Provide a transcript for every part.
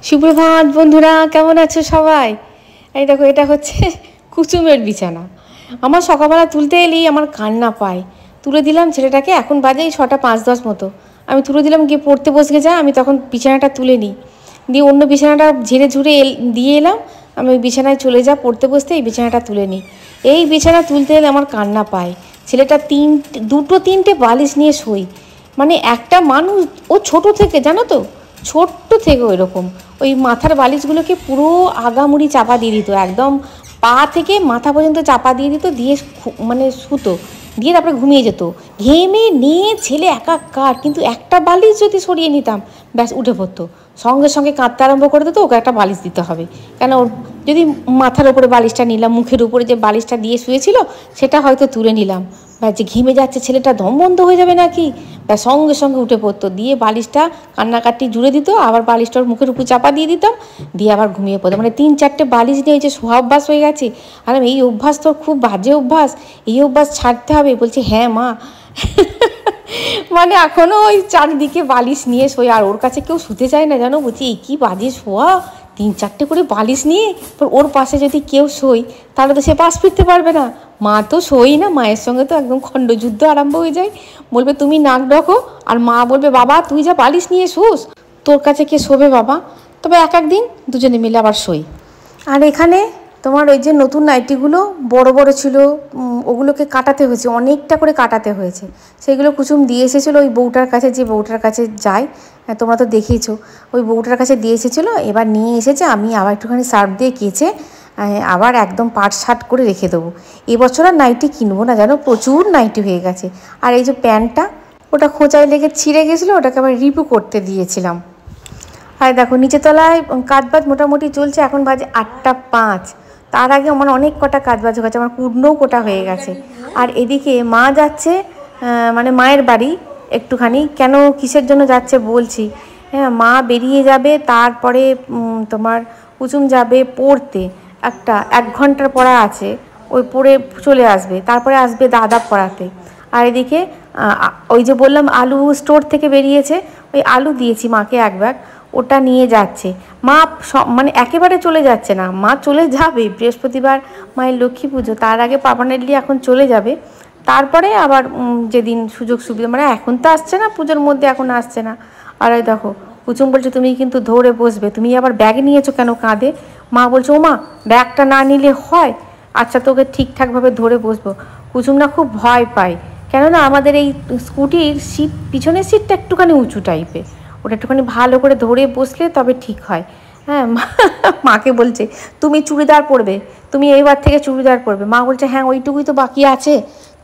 সুপ্রভাত বন্ধুরা, কেমন আছো সবাই? এই দেখো, এটা হচ্ছে কুসুমের বিছানা। আমার সকালবেলা তুলতে এলেই আমার কান্না পায়। তুলে দিলাম ছেলেটাকে, এখন বাজে 6:05-10 মতো। আমি তুলে দিলাম, গিয়ে পড়তে বসে যা, আমি তখন বিছানাটা তুলে নিই, দিয়ে অন্য বিছানাটা ঝেড়ে ঝুড়ে দিয়ে এলাম। আমি ওই বিছানায় চলে যা, পড়তে বসতে এই বিছানাটা তুলে নিই। এই বিছানা তুলতে এলে আমার কান্না পায়। ছেলেটা দুটো তিনটে বালিশ নিয়ে শোই। মানে একটা মানুষ, ও ছোট থেকে, জানো তো, ছোট্ট থেকে ওই রকম ওই মাথার বালিশগুলোকে পুরো আগামুড়ি চাপা দিয়ে দিত, একদম পা থেকে মাথা পর্যন্ত চাপা দিয়ে দিত, দিয়ে মানে শুতো, দিয়ে তারপরে ঘুমিয়ে যেত। ঘেমে নিয়ে ছেলে একাকার, কিন্তু একটা বালিশ যদি সরিয়ে নিতাম ব্যাস উঠে পড়তো, সঙ্গে সঙ্গে কাঁদতে আরম্ভ করে দিত, ওকে একটা বালিশ দিতে হবে। কেন, ওর যদি মাথার ওপরে বালিশটা নিলাম, মুখের উপরে যে বালিশটা দিয়ে শুয়েছিল সেটা হয়তো তুলে নিলাম, ব্যাস যে ঘেমে যাচ্ছে ছেলেটা, দম বন্ধ হয়ে যাবে নাকি, ব্যাস সঙ্গে সঙ্গে উঠে পড়তো, দিয়ে বালিশটা কান্নাকাটি জুড়ে দিত, আবার বালিশটা ওর মুখের উপর চাপা দিয়ে দিতাম, দিয়ে আবার ঘুমিয়ে পড়তো। মানে 3-4টে বালিশ নিয়ে যে স্বভাবাস হয়ে গেছে। আর এই অভ্যাস তো খুব বাজে অভ্যাস, এই অভ্যাস ছাড়তে হবে। বলছে হ্যাঁ মা। মানে এখনও ওই চারিদিকে বালিশ নিয়ে শোয়, আর ওর কাছে কেউ শুতে চায় না, জানো। বলছি এই কী বাজে শোয়া, 3-4টে করে বালিশ নিয়ে। ওর পাশে যদি কেউ শোয় তাহলে তো সে পাশ ফিরতে পারবে না। মা তো শোই না, মায়ের সঙ্গে তো একদম খণ্ডযুদ্ধ আরম্ভ হয়ে যায়। বলবে তুমি নাক ডকো, আর মা বলবে বাবা তুই যা বালিশ নিয়ে শুস, তোর কাছে কে শোবে বাবা। তবে এক একদিন দুজনে মিলে আবার শোই। আর এখানে তোমার ওই যে নতুন নাইটিগুলো বড় বড় ছিল, ওগুলোকে কাটাতে হয়েছে, অনেকটা করে কাটাতে হয়েছে। সেগুলো কুসুম দিয়ে এসেছিলো ওই বউটার কাছে, যে বউটার কাছে যায়, তোমরা তো দেখিয়েছো, ওই বউটার কাছে দিয়ে এসেছিলো। এবার নিয়ে এসেছে, আমি আবার একটুখানি সার্ফ দিয়ে কেচে আবার একদম পাট শার্ট করে রেখে দেবো। এবছর আর নাইটি কিনবো না, জানো, প্রচুর নাইটি হয়ে গেছে। আর এই যে প্যান্টটা, ওটা খোঁচায় লেগে ছিঁড়ে গেছিলো, ওটাকে আবার রিপু করতে দিয়েছিলাম। আর দেখো নিচেতলায় কাজবাজ মোটামুটি চলছে, এখন বাজে 8:05। তার আগে আমার অনেক কটা কাজবাজ হয়ে গেছে, আমার পূর্ণও কোটা হয়ে গেছে। আর এদিকে মা যাচ্ছে, মানে মায়ের বাড়ি একটুখানি, কেন কিসের জন্য যাচ্ছে বলছি। হ্যাঁ, মা বেরিয়ে যাবে, তারপরে তোমার কুসুম যাবে পড়তে, 1 ঘন্টার পড়া আছে, ওই পড়ে চলে আসবে, তারপরে আসবে দাদা পড়াতে। আর এদিকে ওই যে বললাম আলু স্টোর থেকে বেরিয়েছে, ওই আলু দিয়েছি মাকে 1 ব্যাগ, ওটা নিয়ে যাচ্ছে। মা মানে একেবারে চলে যাচ্ছে না, মা চলে যাবে বৃহস্পতিবার মায়ের লক্ষ্মী পুজো, তার আগে পার্মানেন্টলি এখন চলে যাবে। তারপরে আবার যেদিন সুযোগ সুবিধা, মানে এখন তো আসছে না, পুজোর মধ্যে এখন আসছে না। আর ওই দেখো কুসুম বলছে তুমি কিন্তু ধরে বসবে, তুমি আবার ব্যাগ নিয়েছো কেন কাঁধে। মা বলছে ও মা, ব্যাগটা না নিলে হয়, আচ্ছা তোকে ঠিকঠাকভাবে ধরে বসবো। কুসুম না খুব ভয় পায়, কেননা আমাদের এই স্কুটির সিট, পিছনের সিটটা একটুখানি উঁচু টাইপের, ওটা একটুখানি ভালো করে ধরে বসলে তবে ঠিক হয়। হ্যাঁ, মাকে বলছে তুমি চুড়িদার পরবে, তুমি এইবার থেকে চুড়িদার পরবে। মা বলছে হ্যাঁ ওইটুকুই তো বাকি আছে,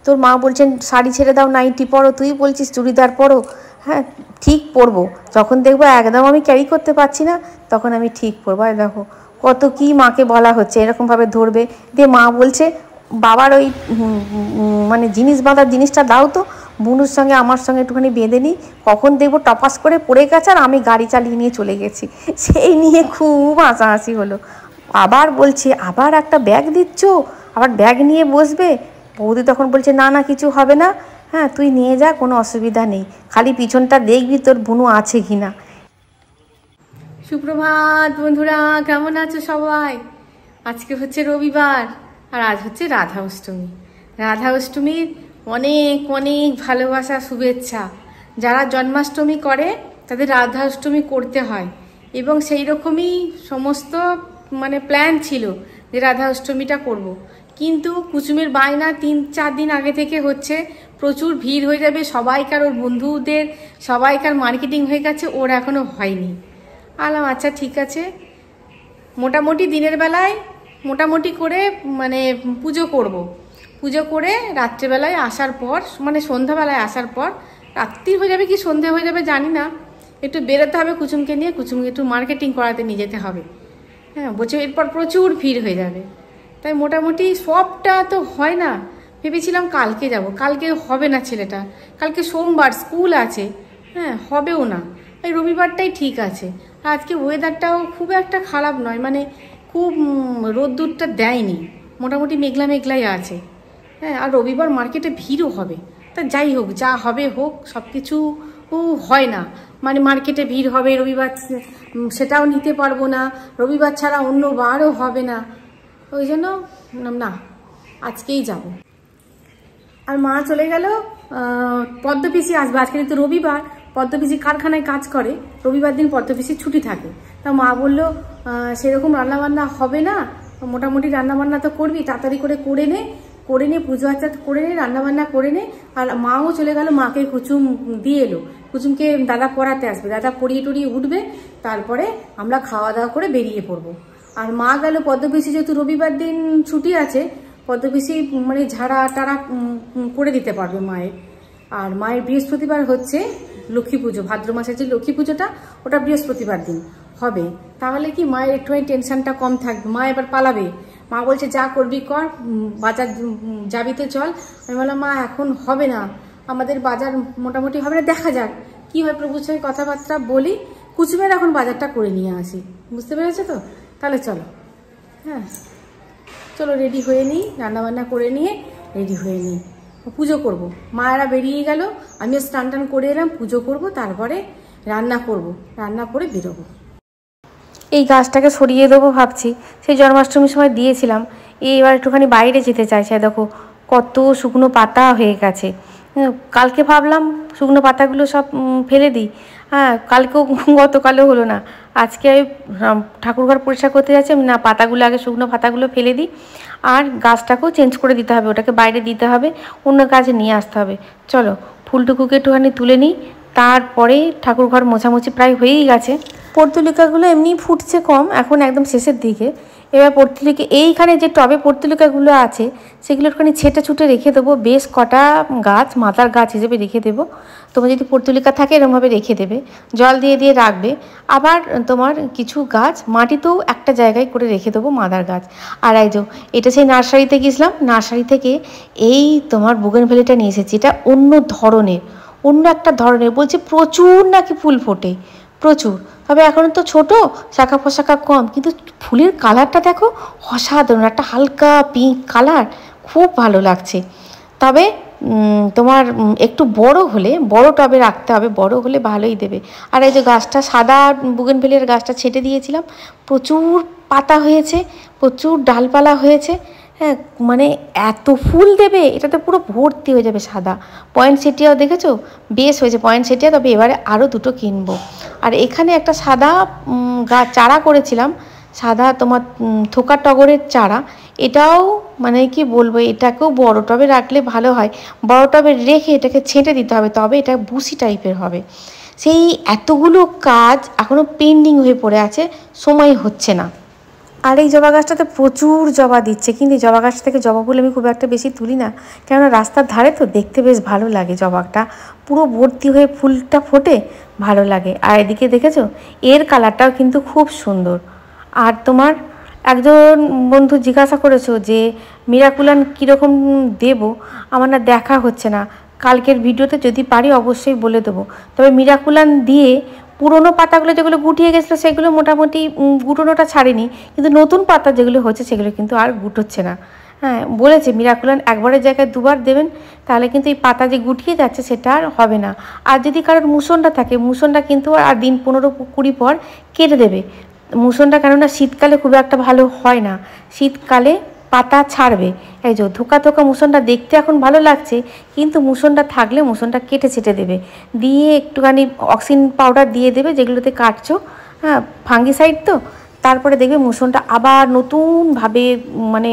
তোর মা বলছেন শাড়ি ছেড়ে দাও, নাইটি পরো, তুই বলছিস চুড়িদার পরো। হ্যাঁ ঠিক পরবো, যখন দেখবো একদম আমি ক্যারি করতে পারছি না, তখন আমি ঠিক পরবো। আর দেখো কত কি মাকে বলা হচ্ছে, এরকমভাবে ধরবে। দিয়ে মা বলছে বাবার ওই মানে জিনিস বাঁধার জিনিসটা দাও তো, বুনুর সঙ্গে আমার সঙ্গে একটুখানি বেঁধে নিই, কখন দেখবো টপাস করে পড়ে গেছে আর আমি গাড়ি চালিয়ে নিয়ে চলে গেছি। সেই নিয়ে খুব হাসাহাসি হলো। আবার বলছে আবার একটা ব্যাগ দিচ্ছ, আবার ব্যাগ নিয়ে বসবে। বৌদি তখন বলছে না না কিছু হবে না, হ্যাঁ তুই নিয়ে যা, কোনো অসুবিধা নেই, খালি পিছনটা দেখবি তোর বুনু আছে কি না। সুপ্রভাত বন্ধুরা, কেমন আছো সবাই? আজকে হচ্ছে রবিবার, আর আজ হচ্ছে রাধা অষ্টমী। রাধা অষ্টমীর অনেক অনেক ভালোবাসা, শুভেচ্ছা। যারা জন্মাষ্টমী করে তাদের রাধা অষ্টমী করতে হয়, এবং সেই রকমই সমস্ত মানে প্ল্যান ছিল যে রাধা অষ্টমীটা করব। কিন্তু কুসুমের বায়না 3-4 দিন আগে থেকে হচ্ছে, প্রচুর ভিড় হয়ে যাবে, সবাইকার ওর বন্ধুদের সবাইকার মার্কেটিং হয়ে গেছে, ওর এখনও হয়নি। আলাম আচ্ছা ঠিক আছে, মোটামুটি দিনের বেলায় মোটামুটি করে মানে পুজো করব। পুজো করে রাত্রেবেলায় আসার পর, মানে সন্ধ্যাবেলায় আসার পর, রাত্রি হয়ে যাবে কি সন্ধে হয়ে যাবে জানি না, একটু বেরোতে হবে কুসুমকে নিয়ে, কুসুমকে একটু মার্কেটিং করাতে নিয়ে যেতে হবে। হ্যাঁ বলছে এরপর প্রচুর ভিড় হয়ে যাবে, তাই মোটামুটি সবটা তো হয় না। ভেবেছিলাম কালকে যাব, কালকে হবে না, ছেলেটা কালকে সোমবার স্কুল আছে, হ্যাঁ হবেও না, এই রবিবারটাই ঠিক আছে। আজকে ওয়েদারটাও খুব একটা খারাপ নয়, মানে খুব রোদ্দুরটা দেয়নি, মোটামুটি মেঘলা মেঘলাই আছে। হ্যাঁ, আর রবিবার মার্কেটে ভিড়ও হবে, তা যাই হোক, যা হবে হোক, সব কিছু ও হয় না, মানে মার্কেটে ভিড় হবে রবিবার, সেটাও নিতে পারবো না, রবিবার ছাড়া অন্য বারও হবে না, ওই জন্য না আজকেই যাব। আর মা চলে গেল, পদ্মপিসি আসবে, আজকে কিন্তু রবিবার, পদ্মপিসি কারখানায় কাজ করে, রবিবার দিন পদ্মপিসির ছুটি থাকে। তা মা বললো সেরকম রান্নাবান্না হবে না, মোটামুটি রান্নাবান্না তো করবি, তাড়াতাড়ি করে নে পুজো আচ্ছা করে নে, রান্নাবান্না করে নে। আর মাও চলে গেল, মাকে কুচুম দিয়ে এলো, কুচুমকে দাদা পড়াতে আসবে, দাদা পড়িয়ে টড়িয়ে উঠবে, তারপরে আমরা খাওয়া দাওয়া করে বেরিয়ে পড়বো। আর মা গেল পদ্মপিসি, যেহেতু রবিবার দিন ছুটি আছে, পদ্মপিসি মানে ঝাড়া টাড়া করে দিতে পারবে মায়ের। আর মায়ের বৃহস্পতিবার হচ্ছে লক্ষ্মী পুজো, ভাদ্র মাসের যে লক্ষ্মী পুজোটা, ওটা বৃহস্পতিবার দিন হবে, তাহলে কি মায়ের একটুখানি টেনশনটা কম থাকবে। মা এবার পালাবে, মা বলছে যা করবি কর, বাজার যাবি তো চল। আমি বললাম মা এখন হবে না, আমাদের বাজার মোটামুটি হবে না, দেখা যাক কি হয়, প্রভুর সঙ্গে কথাবার্তা বলি, কুচুমের এখন বাজারটা করে নিয়ে আসি, বুঝতে পেরেছো তো? তাহলে চলো, হ্যাঁ চলো রেডি হয়ে নিই, রান্নাবান্না করে নিয়ে রেডি হয়ে নিই, পুজো করব। মায়েরা বেরিয়ে গেল, আমিও স্নান টান করে এলাম, পুজো করব, তারপরে রান্না করব, রান্না করে বেরোবো। এই গাছটাকে সরিয়ে দেবো ভাবছি, সেই জন্মাষ্টমীর সময় দিয়েছিলাম, এবার একটুখানি বাইরে যেতে চাইছে, দেখো কত শুকনো পাতা হয়ে গেছে। কালকে ভাবলাম শুকনো পাতাগুলো সব ফেলে দিই, হ্যাঁ কালকেও গতকালও হলো না, আজকে ঠাকুরঘর পরিষ্কার করতে যাচ্ছি, আমি না পাতাগুলো আগে শুকনো পাতাগুলো ফেলে দিই, আর গাছটাকেও চেঞ্জ করে দিতে হবে, ওটাকে বাইরে দিতে হবে, অন্য কাজে নিয়ে আসতে হবে। চলো ফুলটুকুকে একটুখানি তুলে নিই, তারপরে ঠাকুরঘর মোছামুছি প্রায় হয়েই গেছে। পর্তুলিকাগুলো এমনি ফুটছে কম, এখন একদম শেষের দিকে। এবার পর্তুলিকা এইখানে যে টবে পর্তুলিকাগুলো আছে সেগুলো একটুখানি ছেটে ছুটে রেখে দেবো, বেশ কটা গাছ মাথার গাছ হিসেবে রেখে দেবো। তোমার যদি পর্তুলিকা থাকে এরকমভাবে রেখে দেবে, জল দিয়ে দিয়ে রাখবে। আবার তোমার কিছু গাছ মাটিতেও একটা জায়গায় করে রেখে দেবো, মাদার গাছ। আর এই যে এটা সেই নার্সারিতে গেছিলাম, নার্সারি থেকে এই তোমার বুগেনভেলিয়াটা নিয়ে এসেছি, এটা অন্য ধরনের, অন্য একটা ধরনের, বলছে প্রচুর নাকি ফুল ফোটে, প্রচুর। তবে এখন তো ছোটো, শাখা পোশাখা কম, কিন্তু ফুলের কালারটা দেখো অসাধারণ, একটা হালকা পিঙ্ক কালার, খুব ভালো লাগছে। তবে তোমার একটু বড় হলে, বড় টবে রাখতে হবে, বড় হলে ভালোই দেবে। আর এই যে গাছটা সাদা বুগেনভেলিয়ার গাছটা ছেটে দিয়েছিলাম, প্রচুর পাতা হয়েছে, প্রচুর ডালপালা হয়েছে, হ্যাঁ মানে এত ফুল দেবে, এটাতে পুরো ভর্তি হয়ে যাবে সাদা। পয়েন্টসেটিয়াও দেখেছো, বেশ হয়েছে পয়েন্টসেটিয়া, তবে এবারে আরও দুটো কিনবো। আর এখানে একটা সাদা গাছ চারা করেছিলাম, সাদা তোমার থোকা টগরের চারা, এটাও মানে কি বলবো, এটাকেও বড় টবে রাখলে ভালো হয়, বড় টবে রেখে এটাকে ছেঁটে দিতে হবে, তবে এটা বুসি টাইপের হবে। সেই এতগুলো কাজ এখনও পেন্ডিং হয়ে পড়ে আছে, সময় হচ্ছে না। আর এই জবা গাছটাতে প্রচুর জবা দিচ্ছে, কিন্তু এই জবা গাছ থেকে জবা ফুল আমি খুব একটা বেশি তুলি না, কেননা রাস্তার ধারে তো দেখতে বেশ ভালো লাগে, জবাটা পুরো ভর্তি হয়ে ফুলটা ফোটে, ভালো লাগে। আর এদিকে দেখেছো এর কালারটাও কিন্তু খুব সুন্দর। আর তোমার একজন বন্ধু জিজ্ঞাসা করেছো যে মিরাকুলান কীরকম দেবো, আমার না দেখা হচ্ছে না, কালকের ভিডিওতে যদি পারি অবশ্যই বলে দেবো। তবে মিরাকুলান দিয়ে পুরোনো পাতাগুলো যেগুলো গুটিয়ে গেছিলো সেগুলো মোটামুটি গুটোনোটা ছাড়েনি, কিন্তু নতুন পাতা যেগুলো হচ্ছে সেগুলো কিন্তু আর গুটোচ্ছে না। হ্যাঁ বলেছে মিরাকুলান একবারের জায়গায় দুবার দেবেন, তাহলে কিন্তু এই পাতা যে গুটিয়ে যাচ্ছে সেটা আর হবে না। আর যদি কারোর মুসনটা থাকে, মুসনটা কিন্তু আর দিন 15-20 পর কেটে দেবে মুসনটা, কেননা শীতকালে খুব একটা ভালো হয় না, শীতকালে পাতা ছাড়বে। এই যে ধোকা ধোকা মুসনটা দেখতে এখন ভালো লাগছে, কিন্তু মুসনটা থাকলে মুসনটা কেটে ছেটে দেবে, দিয়ে একটুখানি অক্সিন পাউডার দিয়ে দেবে যেগুলোতে কাটছো, হ্যাঁ ফাঙ্গিসাইড তো, তারপরে দেখবে মুসনটা আবার নতুনভাবে মানে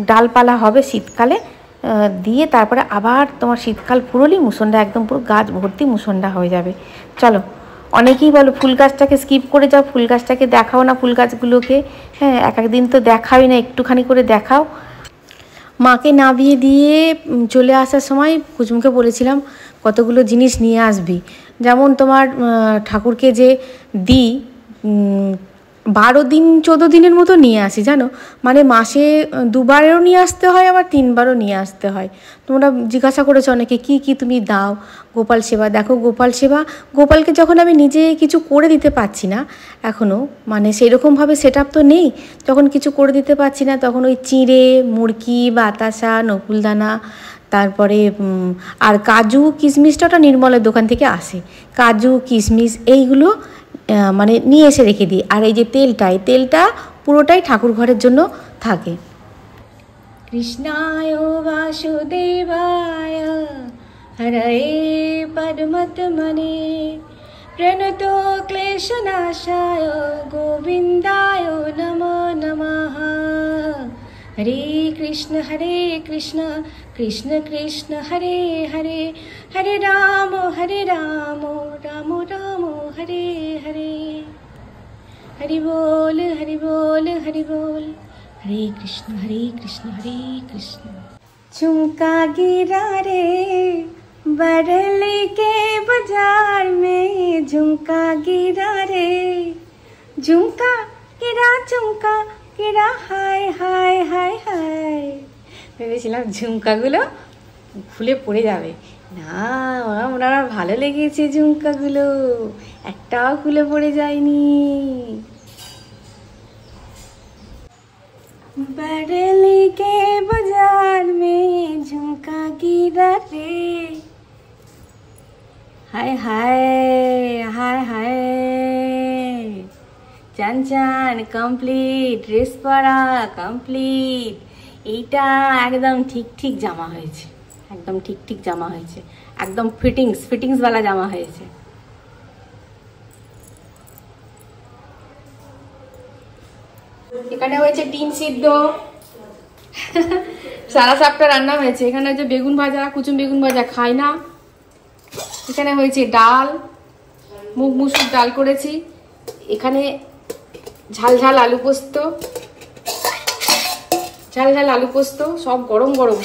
ডালপালা হবে শীতকালে, দিয়ে তারপরে আবার তোমার শীতকাল পুরোলেই মুসনটা একদম পুরো গাছ ভর্তি মুসনটা হয়ে যাবে। চলো, অনেকেই বলো ফুল গাছটাকে স্কিপ করে যাও, ফুল গাছটাকে দেখাও না, ফুল গাছগুলোকে, হ্যাঁ এক একদিন তো দেখাওই না, একটুখানি করে দেখাও। মাকে নামিয়ে দিয়ে চলে আসার সময় কুচুমকে বলেছিলাম কতগুলো জিনিস নিয়ে আসবি, যেমন তোমার ঠাকুরকে যে দিই 12 দিন 14 দিনের মতো নিয়ে আসি জানো, মানে মাসে 2বারও নিয়ে আসতে হয়, আবার 3বারও নিয়ে আসতে হয়। তোমরা জিজ্ঞাসা করেছো অনেকে কি কি তুমি দাও। গোপাল সেবা, দেখো গোপাল সেবা, গোপালকে যখন আমি নিজে কিছু করে দিতে পারছি না এখনও, মানে সেরকমভাবে সেট আপ তো নেই, যখন কিছু করে দিতে পারছি না তখন ওই চিঁড়ে, মুরকি, বাতাসা, নকুলদানা, তারপরে আর কাজু কিশমিশটা ওটা নির্মলের দোকান থেকে আসে। কাজু কিশমিশ এইগুলো মানে নিয়ে এসে রেখে দিই। আর এই যে তেলটা, এই তেলটা পুরোটাই ঠাকুর ঘরের জন্য থাকে। কৃষ্ণায় বাসুদেবায় হরয়ে পরমাত্মনে প্রণতো ক্লেশনাশায় গোবিন্দায় নমো নমঃ। হরে কৃষ্ণ কৃষ্ণ কৃষ্ণ হরে হরে, হরে রাম রাম রাম হরে হরে। হরি বল হরি বল হরি বল, हरे कृष्ण हरे कृष्ण। झुमका गिरा रे बरली के बाजार में, झुमका गिरा रे, झुमका गिरा हाय हाय हाय हाय। ভেবেছিলাম ঝুমকাগুলো খুলে পড়ে যাবে, না ওনার ভালো লেগেছে ঝুমকাগুলো, একটাও খুলে পড়ে যায়নি। बरेली के बाजार में झुमका गिरा रे, हाय हाय हाय हाय। চান চান কমপ্লিট, ড্রেস পরা কমপ্লিট। এইটা একদম ঠিক জামা হয়েছে, একদম ঠিক জামা হয়েছে, একদম ফিটিংসওয়ালা জামা হয়েছে। এখানে হয়েছে ডিম সিদ্ধ, সারা সাপটা রান্না হয়েছে। এখানে হচ্ছে বেগুন ভাজা, কুচুম বেগুন ভাজা খাই না। এখানে হয়েছে ডাল, মুগ মুসুর ডাল করেছি। এখানে ঝাল আলু পোস্ত, সব গরম গরম।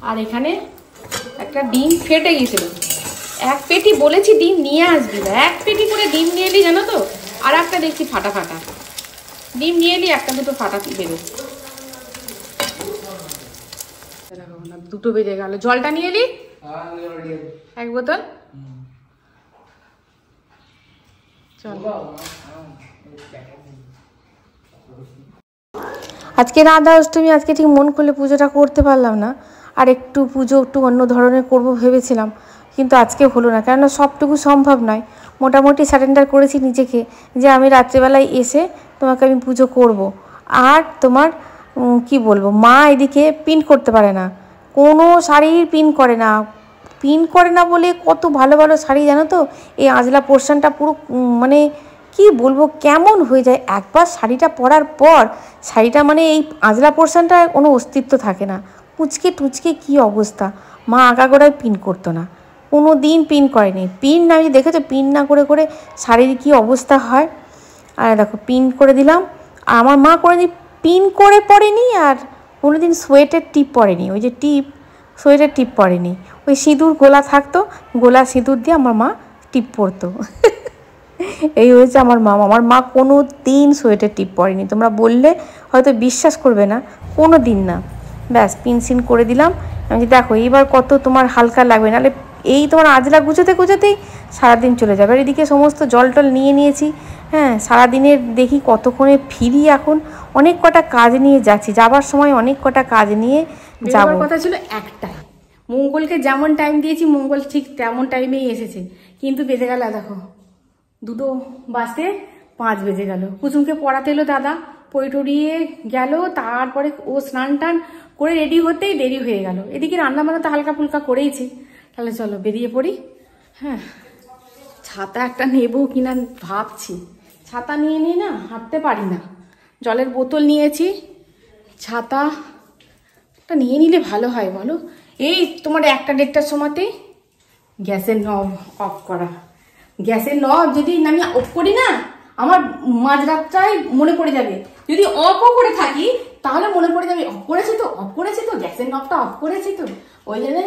আর এখানে একটা ডিম ফেটে গেছিল, এক পেটি বলেছি ডিম নিয়ে আসবি না, এক পেটি করে ডিম নিয়ে এলি জানো তো, আর একটা দেখছি ফাটা ডিম নিয়ে এলি, একটা দুটো ফাটা বেরো। দুটো বেজে গেল। জলটা নিয়ে এলি এক বোতল, চল। আজকে রাধা অষ্টমী, আজকে ঠিক মন খুলে পুজোটা করতে পারলাম না। আর একটু পুজো একটু অন্য ধরনের করব ভেবেছিলাম, কিন্তু আজকে হলো না, কেননা সবটুকু সম্ভব নয়। মোটামুটি সারেন্ডার করেছি নিজেকে যে আমি রাত্রেবেলায় এসে তোমাকে আমি পুজো করব। আর তোমার কি বলবো, মা এদিকে পিন করতে পারে না, কোনো শাড়ির পিন করে না বলে কত ভালো ভালো শাড়ি জানো তো, এই আঁচলা পোর্শনটা পুরো মানে কি বলবো কেমন হয়ে যায়। একবার শাড়িটা পরার পর শাড়িটা মানে এই আঁচলা পোর্শনটা কোনো অস্তিত্ব থাকে না, টুচকে কি অবস্থা। মা আগাগোড়ায় পিন করতো না, কোনো দিন পিন করেনি। পিন না দেখেছো, পিন না করে শাড়ির কী অবস্থা হয়। আর দেখো পিন করে দিলাম। আর আমার মা পিন করে পরেনি, আর কোনো দিন সোয়েটার টিপ পরেনি, ওই যে সোয়েটার টিপ পরেনি। ওই সিঁদুর গোলা থাকতো, গোলা সিঁদুর দিয়ে আমার মা টিপ পরতো। এই হয়েছে আমার মা কোনো দিন সোয়েটার টিপ পরেনি। তোমরা বললে হয়তো বিশ্বাস করবে না, কোনো দিন না। ব্যাস পিন করে দিলাম। আমি দেখো এইবার কত তোমার হালকা লাগবে, নাহলে এই তোমার আজলা গুছোতেই সারাদিন চলে যাবে। আর এদিকে সমস্ত জল নিয়ে নিয়েছি। হ্যাঁ, সারাদিনের দেখি কতক্ষণে ফিরি। এখন অনেক কটা কাজ নিয়ে যাচ্ছি, যাবার সময় অনেক কটা কাজ নিয়ে যাওয়ার কথা ছিল একটাই। মঙ্গলকে যেমন টাইম দিয়েছি, মঙ্গল ঠিক তেমন টাইমেই এসেছে, কিন্তু বেজে গেল দেখো 2:05 বেজে গেল। কুসুমকে পড়াতে এলো দাদা, পড়িয়ে গেল। তারপরে ও স্নান টান করে রেডি হতেই দেরি হয়ে গেল। এদিকে রান্নাবান্না তো হালকা ফুলকা করেইছি। তাহলে চলো বেরিয়ে পড়ি। হ্যাঁ, ছাতা একটা নেবো কিনা ভাবছি। ছাতা নিয়ে না হাঁটতে পারি না। জলের বোতল নিয়েছি, ছাতাটা নিয়ে নিলে ভালো হয় বলো। এই তোমার 1টা-1:30টার সময়তেই গ্যাসের নব অফ করা। গ্যাসের নব যদি আমি অফ করি না, আমার মাঝরাতটাই মনে পড়ে যাবে। যদি অফও করে থাকি তাহলে মনে পড়ে যাবে অফ করেছি তো গ্যাসের নবটা অফ করেছি তো। ওই জন্য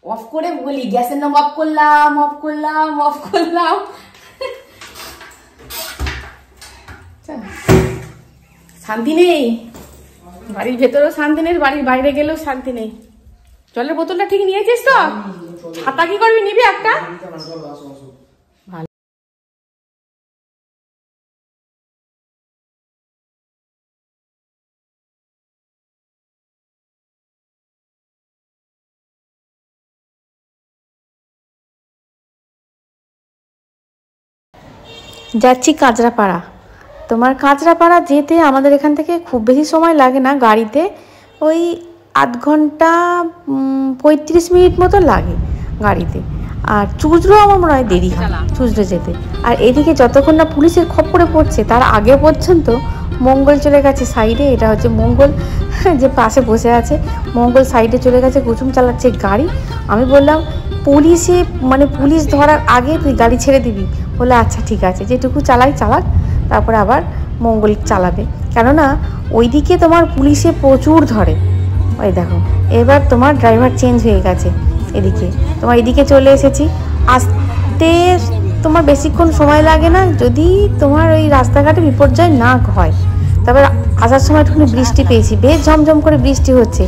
অফ করে বলি গ্যাসের নব অফ করলাম। শান্তি নেই, বাড়ির ভেতরেও শান্তি নেই, বাড়ির বাইরে গেলেও শান্তি নেই। জলের বোতলটা ঠিক নিয়েছিস তো? ছাতা কি করবি, নিবি একটা? যাচ্ছি কাঁচরাপাড়া। তোমার কাঁচরাপাড়া যেতে আমাদের এখান থেকে খুব বেশি সময় লাগে না, গাড়িতে ওই আধ ঘন্টা 35 মিনিট মতো লাগে গাড়িতে। আর চুঁচড়ো আমার মনে হয় দেরি হয় চুঁচড়ো যেতে। আর এদিকে যতক্ষণ না পুলিশের খপ্পরে পড়ছে তার আগে পর্যন্ত মঙ্গল চলে গেছে সাইডে। এটা হচ্ছে মঙ্গল যে পাশে বসে আছে, মঙ্গল সাইডে চলে গেছে, কুচুম চালাচ্ছে গাড়ি। আমি বললাম পুলিশে মানে পুলিশ ধরার আগে তুই গাড়ি ছেড়ে দিবি। বলে আচ্ছা ঠিক আছে, যেটুকু চালাক, তারপরে আবার মঙ্গল চালাবে, কেননা ওইদিকে তোমার পুলিশে প্রচুর ধরে। ওই দেখো এবার তোমার ড্রাইভার চেঞ্জ হয়ে গেছে, এদিকে তোমার এদিকে চলে এসেছি। আসতে তোমার বেশিক্ষণ সময় লাগে না যদি তোমার ওই রাস্তাঘাটে বিপর্যয় না হয়। তারপর আসার সময় একটুখানি বৃষ্টি পেয়েছি, বেশ ঝমঝম করে বৃষ্টি হচ্ছে।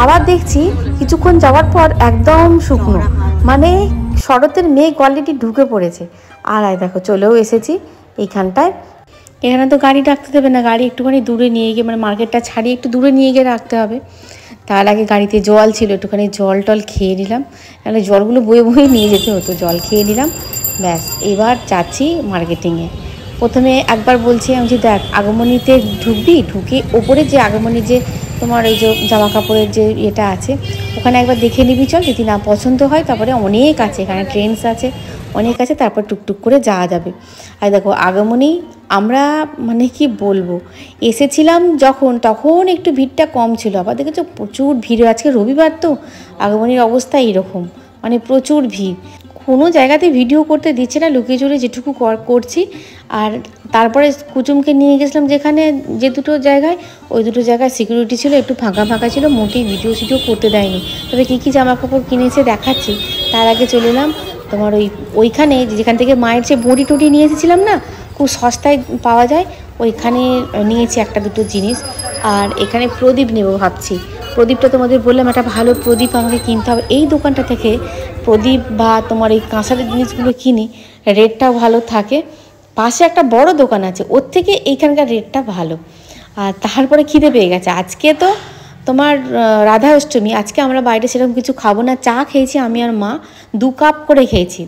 আবার দেখছি কিছুক্ষণ যাওয়ার পর একদম শুকনো, মানে শরতের মেঘ অলরেডি ঢুকে পড়েছে। আর দেখো চলেও এসেছি এইখানটায়। এখানে তো গাড়ি রাখতে দেবে না, গাড়ি একটুখানি দূরে নিয়ে গিয়ে মানে মার্কেটটা ছাড়িয়ে একটু দূরে নিয়ে গিয়ে রাখতে হবে। তার আগে গাড়িতে জল ছিল, একটুখানি জল টল খেয়ে নিলাম, তাহলে জলগুলো বয়ে বয়ে নিয়ে যেতে হতো। জল খেয়ে নিলাম, ব্যাস এবার যাচ্ছি মার্কেটিংয়ে। প্রথমে একবার বলছি আমি যে দেখ আগমনীতে ঢুকবি, ঢুকে ওপরে যে আগমনী যে তোমার ওই যে জামা কাপড়ের যে ইয়েটা আছে ওখানে একবার দেখে নিবি চল, যদি না পছন্দ হয় তারপরে অনেক আছে এখানে, ট্রেন্ডস আছে অনেক আছে, তারপর টুকটুক করে যাওয়া যাবে। আর দেখো আগমনী আমরা মানে কি বলবো এসেছিলাম যখন, তখন একটু ভিড়টা কম ছিল, আবার দেখেছো প্রচুর ভিড়। আজকে রবিবার তো আগমনীর অবস্থা এইরকম, মানে প্রচুর ভিড়। কোনো জায়গাতে ভিডিও করতে দিচ্ছে না, লুকিয়ে চুরে যেটুকু করছি। আর তারপরে কুচুমকে নিয়ে গেছিলাম যেখানে যে দুটো জায়গায়, ওই দুটো জায়গায় সিকিউরিটি ছিল, একটু ফাঁকা ফাঁকা ছিল, মোটেই ভিডিও করতে দেয়নি। তবে কী কী জামা কাপড় কিনেছে দেখাচ্ছি। তার আগে চলে এলাম তোমার ওইখানে যেখান থেকে মায়ের যে বড়ি টুটি নিয়ে এসেছিলাম না, খুব সস্তায় পাওয়া যায়, ওইখানে নিয়েছি একটা দুটো জিনিস। আর এখানে প্রদীপ নেব ভাবছি। প্রদীপটা তোমাদের বললাম একটা ভালো প্রদীপ আমাকে কিনতে হবে। এই দোকানটা থেকে প্রদীপ বা তোমার এই কাঁসারের জিনিসগুলো কিনি, রেটটাও ভালো থাকে। পাশে একটা বড় দোকান আছে, ওর থেকে এইখানকার রেটটা ভালো। আর তারপরে খিদে পেয়ে গেছে। আজকে তো তোমার রাধা অষ্টমী, আজকে আমরা বাইরে সেরকম কিছু খাবো না। চা খেয়েছি আমি আর মা, 2 কাপ করে খেয়েছি,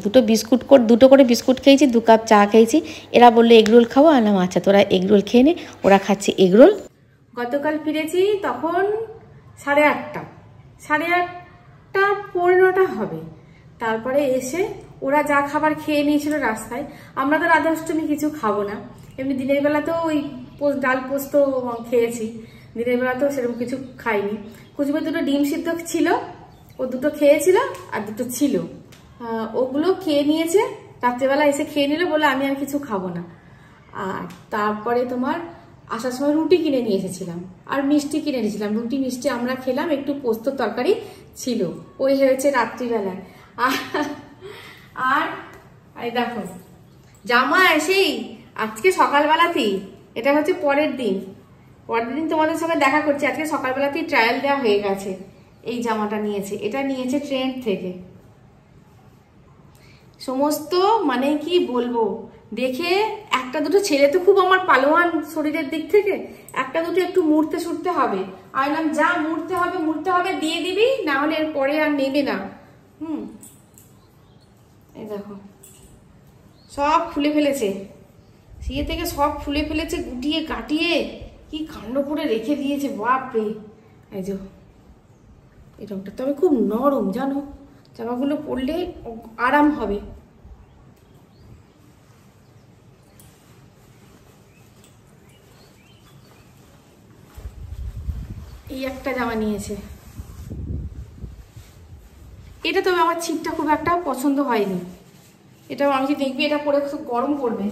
দুটো করে বিস্কুট খেয়েছি, 2 কাপ চা খেয়েছি। এরা বললো এগরোল খাবো, আনলাম আচ্ছা তোরা এগরোল খেয়ে নে। ওরা খাচ্ছে এগরোল। গতকাল ফিরেছি তখন 8:30 পৌনে 9 হবে। তারপরে এসে ওরা যা খাবার খেয়ে নিয়েছিল রাস্তায়, আমরা তো রাধা অষ্টমী কিছু খাবো না, এমনি দিনের বেলা তো ওই ডাল পোস্ত খেয়েছি, দিনের বেলা তো সেরকম কিছু খাইনি। কুচুমের 2টো ডিম সিদ্ধ ছিল, ও 2টো খেয়েছিল আর 2টো ছিল, ওগুলো খেয়ে নিয়েছে। রাত্রেবেলা এসে খেয়ে নিল, বলে আমি আর কিছু খাবো না। আর তারপরে তোমার আসার সময় রুটি কিনে নিয়ে এসেছিলাম আর মিষ্টি কিনে নিয়েছিলাম। রুটি মিষ্টি আমরা খেলাম, একটু পোস্ত তরকারি ছিল, ওই হয়েছে রাত্রিবেলায়। আর দেখো জামা এসেই আজকে সকালবেলাতেই, এটা হচ্ছে পরের দিন তোমাদের সঙ্গে দেখা করছি। আজকে সকালবেলাতেই ট্রায়াল দেওয়া হয়ে গেছে। এই জামাটা নিয়েছে, এটা নিয়েছে ট্রেন্ড থেকে। সমস্ত মানে কি বলবো, দেখে একটা দুটো ছেলে তো খুব আমার পালোয়ান শরীরের দিক থেকে, একটা দুটো একটু মুড়তে সুড়তে হবে। আইলাম যা মুড়তে হবে দিয়ে দিবি, না হলে এর পরে আর নেবে না। এই দেখো সব খুলে ফেলেছে, সিয়ে থেকে সব খুলে ফেলেছে, গুটিয়ে কাটিয়ে কি কাণ্ড করে রেখে দিয়েছে, বাপরে। এই যে এই রংটা তবে খুব নরম জানো, জামাগুলো পরলে আরাম হবে। এই একটা জামা নিয়েছে, এটা তবে আমার ছিটটা খুব একটা পছন্দ হয়নি। এটাও আমি যে দেখবি এটা পরে খুব গরম পড়বে।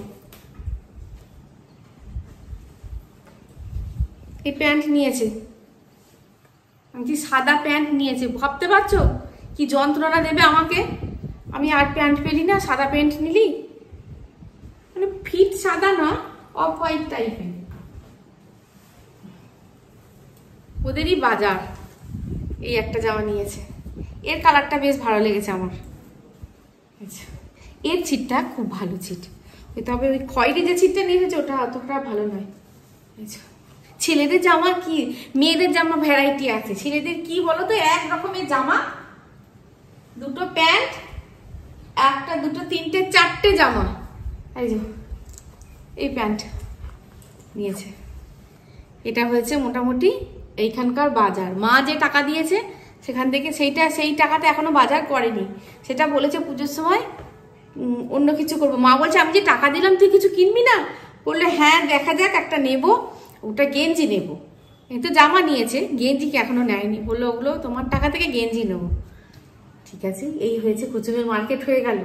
এই প্যান্ট নিয়েছে, আমি যে সাদা প্যান্ট নিয়েছে, ভাবতে পারছো কি যন্ত্রণা দেবে আমাকে। আমি আর প্যান্ট পেলি না, সাদা প্যান্ট নিলি, মানে ফিট সাদা না, অফ হোয়াইট টাইপের। ওদেরই বাজার। এই একটা জামা নিয়েছে, এর কালারটা বেশ ভালো লেগেছে আমার। আচ্ছা এর ছিটটা খুব ভালো ছিট, তবে ওই খয়েরি যে ছিটটা নিয়েছে ওটা অতটা ভালো নয়। আচ্ছা ছেলেদের জামা কি, মেয়েদের জামা ভ্যারাইটি আছে, ছেলেদের কি বলতো, এক রকমের জামা, 2টো প্যান্ট, একটা 2টো 3টে 4টে জামা। এই যে এই প্যান্ট নিয়েছে। এটা হয়েছে মোটামুটি এইখানকার বাজার। মা যে টাকা দিয়েছে সেখান থেকে সেই টাকাটা এখনো বাজার করেনি, সেটা বলেছে পুজোর সময় অন্য কিছু করবো। মা বলছে আমি যে টাকা দিলাম তুই কিছু কিনবি না? বললে হ্যাঁ দেখা যাক একটা নেব, ওটা গেঞ্জি নেব। এই তো জামা নিয়েছে, গেঞ্জি কি এখনো নেয়নি। বললো ওগুলো তোমার টাকা থেকে গেঞ্জি নেবো। ঠিক আছে, এই হয়েছে কুচুমের মার্কেট হয়ে গেল।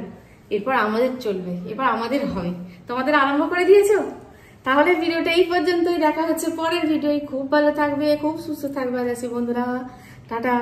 এরপর আমাদের চলবে, এবার আমাদের হবে। তোমাদের আরম্ভ করে দিয়েছো? তাহলে ভিডিওটা এই পর্যন্তই, দেখা হচ্ছে পরের ভিডিও। খুব ভালো থাকবে, খুব সুস্থ থাকবে। আজ আছি বন্ধুরা, টাটা।